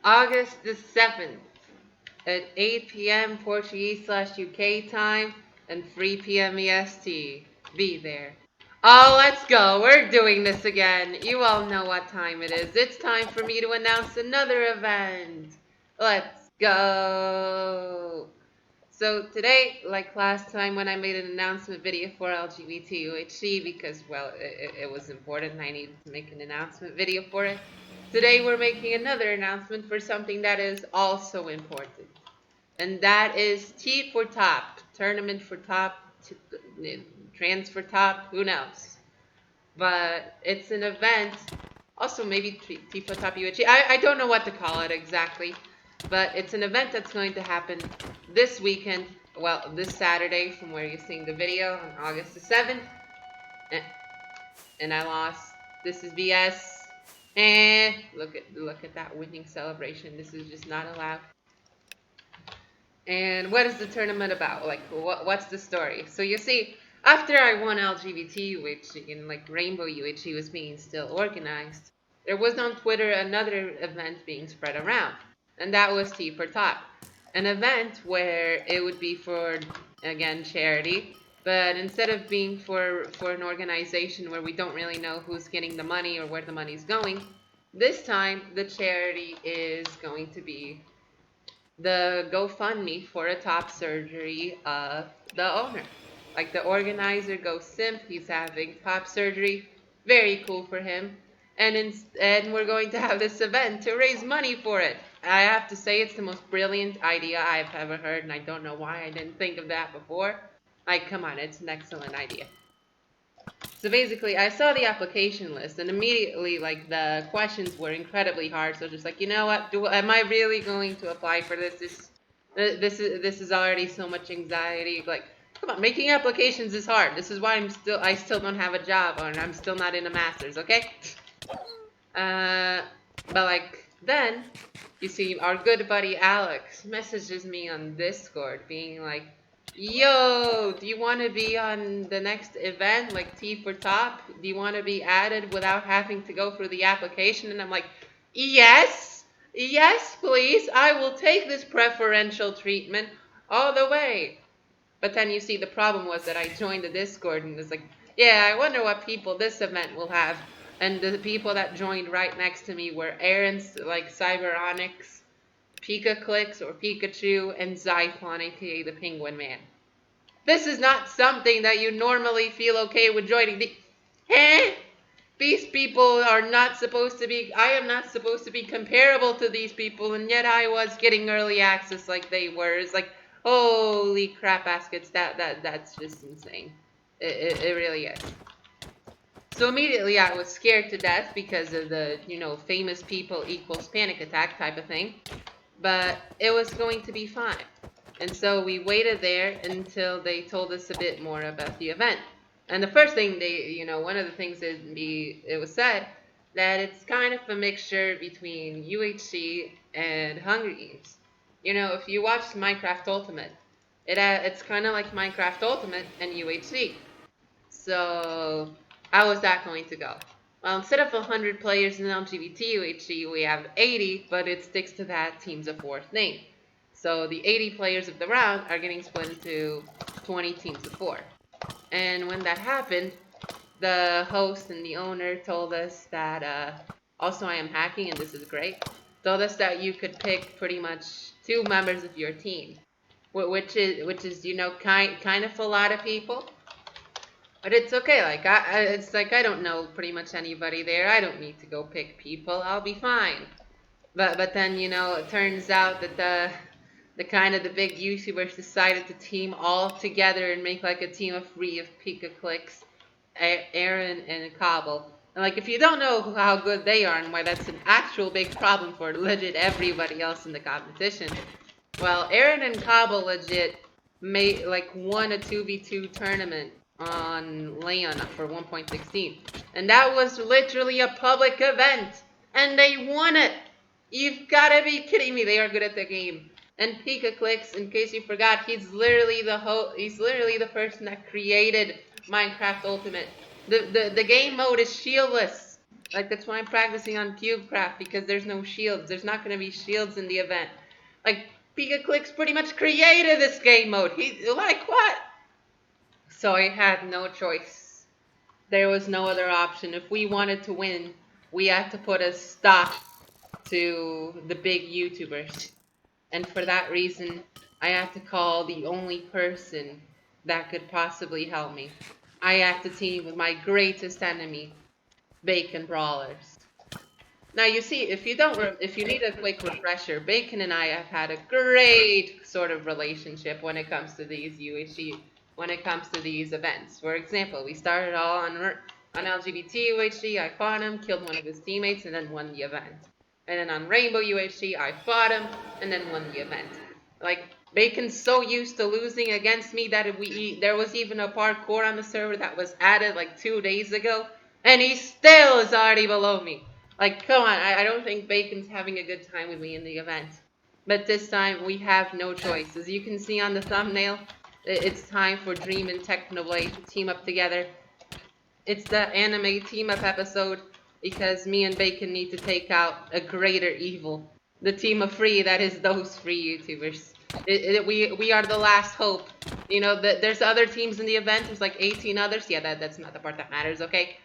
August the 7th at 8 p.m. Portuguese/UK time and 3 p.m. EST. Be there. Oh, let's go. We're doing this again. You all know what time it is. It's time for me to announce another event. Let's go. So today, like last time when I made an announcement video for LGBT because, well, it was important and I needed to make an announcement video for it. Today we're making another announcement for something that is also important. And that is T4Top, tournament for top, transfer top, who knows. But it's an event, also maybe T4Top UHG, I don't know what to call it exactly. But it's an event that's going to happen this weekend, well, this Saturday from where you're seeing the video on August the 7th. And I lost. This is BS. And look at that winning celebration. This is just not allowed. And what is the tournament about? Like, what's the story? So you see, after I won LGBT, which in like Rainbow UHG was being still organized, there was on Twitter another event being spread around, and that was T4Top, an event where it would be for, again, charity, but instead of being for an organization where we don't really know who's getting the money or where the money's going, this time the charity is going to be the GoFundMe for a top surgery of the owner. Like the organizer goes simp, he's having top surgery, very cool for him. And we're going to have this event to raise money for it. I have to say it's the most brilliant idea I've ever heard, and I don't know why I didn't think of that before. Like, come on, it's an excellent idea. So basically, I saw the application list, and immediately, like, the questions were incredibly hard. So just like, you know what? Am I really going to apply for this? This is already so much anxiety. Like, come on, making applications is hard. This is why I still don't have a job, or I'm still not in a master's. Okay. But like then, you see, our good buddy Alex messages me on Discord, being like, yo, do you want to be on the next event, like T4Top? Do you want to be added without having to go through the application? And I'm like, yes, please. I will take this preferential treatment all the way. But then you see, the problem was that I joined the Discord and it's like, yeah, I wonder what people this event will have. And the people that joined right next to me were Aaron's, like, Cyberonics, Pika-Clicks or Pikachu, and Zyklon, aka the Penguin Man. This is not something that you normally feel okay with joining. These people are not supposed to be, I am not supposed to be comparable to these people, and yet I was getting early access like they were. It's like, holy crap baskets, that's just insane. It really is. So immediately I was scared to death because of the, famous people equals panic attack type of thing. But it was going to be fine. And so we waited there until they told us a bit more about the event. And the first thing one of the things it was said that it's kind of a mixture between UHC and Hunger Games. If you watch Minecraft Ultimate, it's kind of like Minecraft Ultimate and UHC. So how is that going to go? Well, instead of 100 players in LGBT UHG, we have 80, but it sticks to that teams of 4 thing. So the 80 players of the round are getting split into 20 teams of 4. And when that happened, the host and the owner told us that, also I am hacking and this is great, told us that you could pick pretty much 2 members of your team, which is kind of a lot of people. But it's okay, like, I don't know pretty much anybody there. I don't need to go pick people. I'll be fine. But then, it turns out that the big YouTubers decided to team all together and make, like, a team of 3 of Pika-Clicks, Aaron, and Cobble. And, like, if you don't know how good they are and why that's an actual big problem for legit everybody else in the competition, well, Aaron and Cobble legit won a 2v2 tournament on Leon for 1.16. And that was literally a public event. And they won it. You've got to be kidding me. They are good at the game. And Pika-Clicks, in case you forgot, he's literally the person that created Minecraft Ultimate. The game mode is shieldless. Like, that's why I'm practicing on CubeCraft, because there's no shields. There's not going to be shields in the event. Like, PikaClick's pretty much created this game mode. Like, what? So I had no choice. There was no other option. If we wanted to win, we had to put a stop to the big YouTubers. And for that reason, I had to call the only person that could possibly help me. I had to team with my greatest enemy, Bacon Brawlers. Now you see, if you need a quick refresher, Bacon and I have had a great sort of relationship when it comes to these when it comes to these events. For example, we started all on LGBT UHC. I fought him, killed one of his teammates, and then won the event. And then on Rainbow UHC, I fought him and then won the event. Like, Bacon's so used to losing against me that there was even a parkour on the server that was added like 2 days ago, and he still is already below me. Like, come on, I don't think Bacon's having a good time with me in the event. But this time, we have no choice. As you can see on the thumbnail, it's time for Dream and Technoblade to team up together. It's the anime team-up episode, because me and Bacon need to take out a greater evil. The team of free, that is those free YouTubers. We are the last hope. You know, there's other teams in the event. There's like 18 others. Yeah, that's not the part that matters, okay?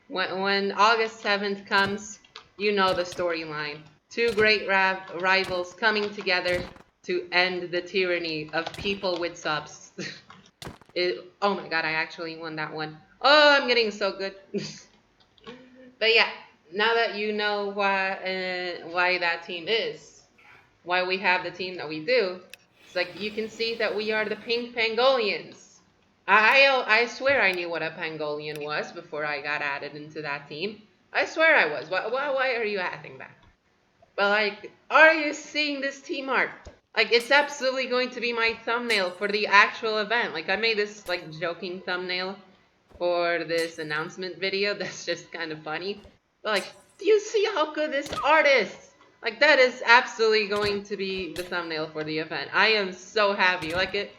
When August 7th comes, you know the storyline. Two great rivals coming together to end the tyranny of people with subs. Oh my god, I actually won that one. Oh, I'm getting so good. But yeah, now that you know why that team is, why we have the team that we do, it's like you can see that we are the Pink Pangolians. I swear I knew what a Pangolian was before I got added into that team. I swear I was. Why are you acting that? But like, are you seeing this team art? Like, it's absolutely going to be my thumbnail for the actual event. Like, I made this like joking thumbnail for this announcement video that's just kind of funny. But like, do you see how good this art is? Like, that is absolutely going to be the thumbnail for the event. I am so happy. Like,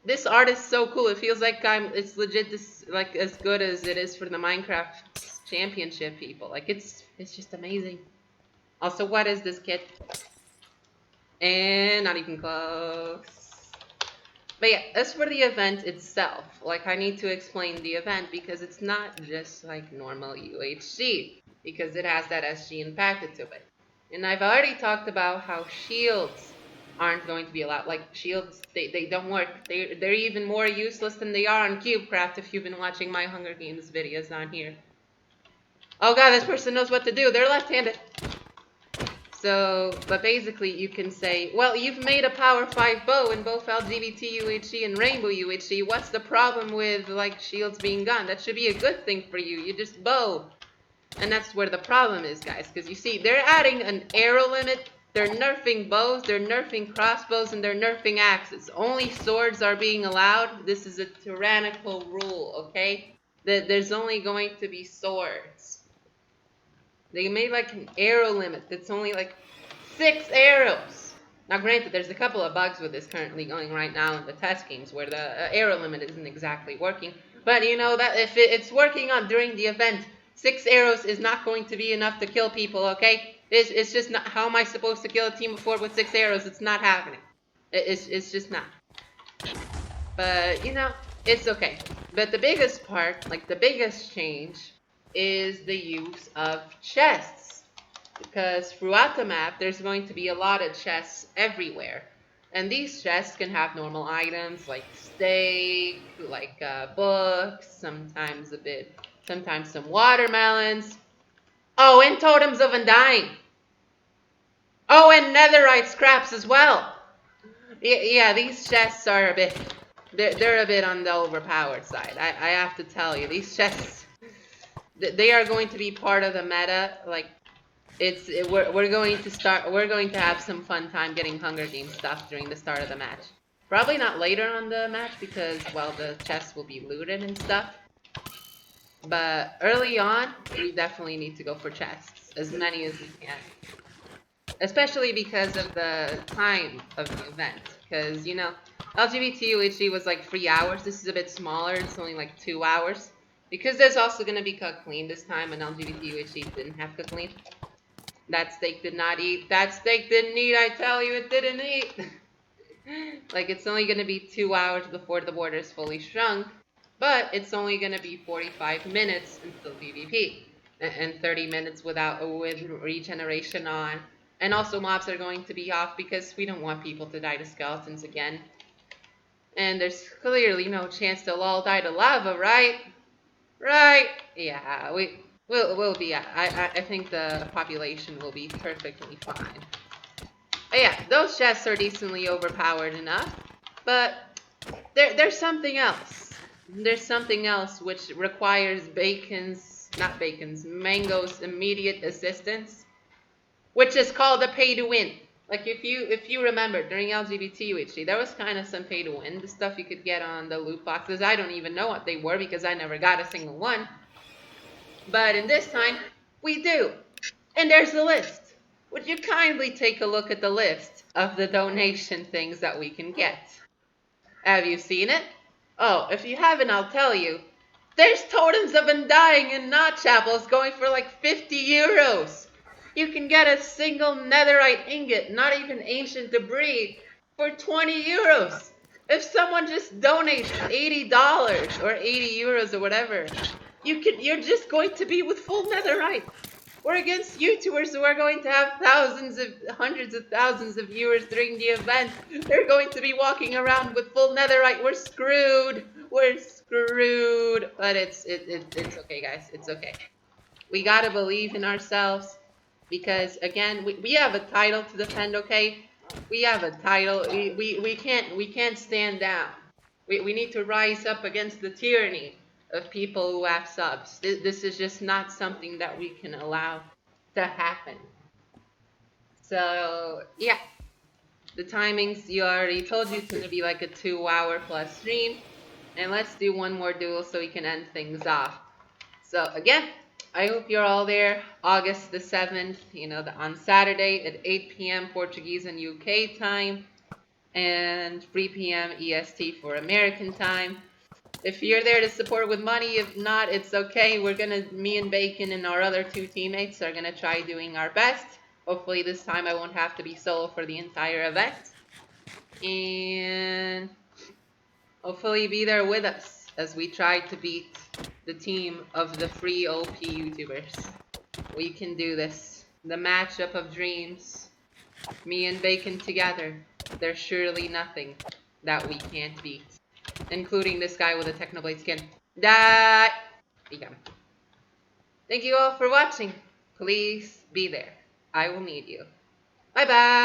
this art is so cool. It feels like it's legit like as good as it is for the Minecraft championship people. Like, it's just amazing. Also, what is this kit? And not even close. But yeah, as for the event itself, like, I need to explain the event because it's not just like normal UHC, because it has that SG impacted to it. And I've already talked about how shields aren't going to be allowed. Like, shields, they don't work. They're even more useless than they are on CubeCraft if you've been watching my Hunger Games videos on here. Oh god, this person knows what to do. They're left-handed. So, but basically you can say, well, you've made a Power 5 bow in both LGBT UHC and Rainbow UHC. What's the problem with, like, shields being gone? That should be a good thing for you. You just bow. And that's where the problem is, guys. Because you see, they're adding an arrow limit. They're nerfing bows, they're nerfing crossbows, and they're nerfing axes. Only swords are being allowed. This is a tyrannical rule, okay? There's only going to be swords. They made like an arrow limit that's only like 6 arrows. Now granted, there's a couple of bugs with this currently going right now in the test games where the arrow limit isn't exactly working. But you know that if it's working on during the event, 6 arrows is not going to be enough to kill people, okay? It's just not. How am I supposed to kill a team of 4 with 6 arrows? It's not happening. It's just not. But, you know, it's okay. But the biggest part, like the biggest change, is the use of chests. Because throughout the map, there's going to be a lot of chests everywhere. And these chests can have normal items like steak, like books, sometimes some watermelons. Oh, and totems of undying. Oh, and netherite scraps as well. Yeah, these chests are a bit, they're a bit on the overpowered side. I have to tell you, these chests, they are going to be part of the meta. Like, we're going to have some fun time getting Hunger Games stuff during the start of the match. Probably not later on the match because, well, the chests will be looted and stuff. But early on, we definitely need to go for chests, as many as we can. Especially because of the time of the event. Because, you know, LGBT UHD was like 3 hours. This is a bit smaller. It's only like 2 hours. Because there's also gonna be cooked clean this time, and LGBT which didn't have cooked clean. That steak did not eat. That steak didn't eat. I tell you, it didn't eat. Like, it's only gonna be 2 hours before the border is fully shrunk, but it's only gonna be 45 minutes until PvP, and 30 minutes with regeneration on. And also mobs are going to be off because we don't want people to die to skeletons again. And there's clearly no chance they'll all die to lava, right? Right? Yeah, we'll be. I think the population will be perfectly fine. But yeah, those chests are decently overpowered enough, but there's something else. There's something else which requires Mango's immediate assistance, which is called a pay to win. Like, if you remember during LGBT there was kind of some pay to win. The stuff you could get on the loot boxes, I don't even know what they were because I never got a single one. But in this time, we do. And there's the list. Would you kindly take a look at the list of the donation things that we can get? Have you seen it? Oh, if you haven't, I'll tell you. There's totems of undying and knot chapels going for like 50 euros. You can get a single netherite ingot, not even ancient debris, for 20 euros. If someone just donates $80 or 80 euros or whatever, you're just going to be with full netherite. We're against YouTubers who are going to have hundreds of thousands of viewers during the event. They're going to be walking around with full netherite. We're screwed. We're screwed. But it's okay, guys. It's okay. We gotta believe in ourselves because, again, we have a title to defend. Okay, we have a title. We can't stand down. We need to rise up against the tyranny of people who have subs. This is just not something that we can allow to happen. So yeah, the timings, you already told you, it's going to be like a 2-hour plus stream. And let's do one more duel so we can end things off. So again, I hope you're all there August the 7th, on Saturday at 8 p.m. Portuguese and UK time, and 3 p.m. EST for American time. If you're there to support with money, if not, it's okay. Me and Bacon and our other 2 teammates are gonna try doing our best. Hopefully this time I won't have to be solo for the entire event. And hopefully be there with us as we try to beat the team of the free OP YouTubers. We can do this. The matchup of dreams. Me and Bacon together. There's surely nothing that we can't beat. Including this guy with a Technoblade skin. Die! You got him. Thank you all for watching. Please be there. I will need you. Bye bye!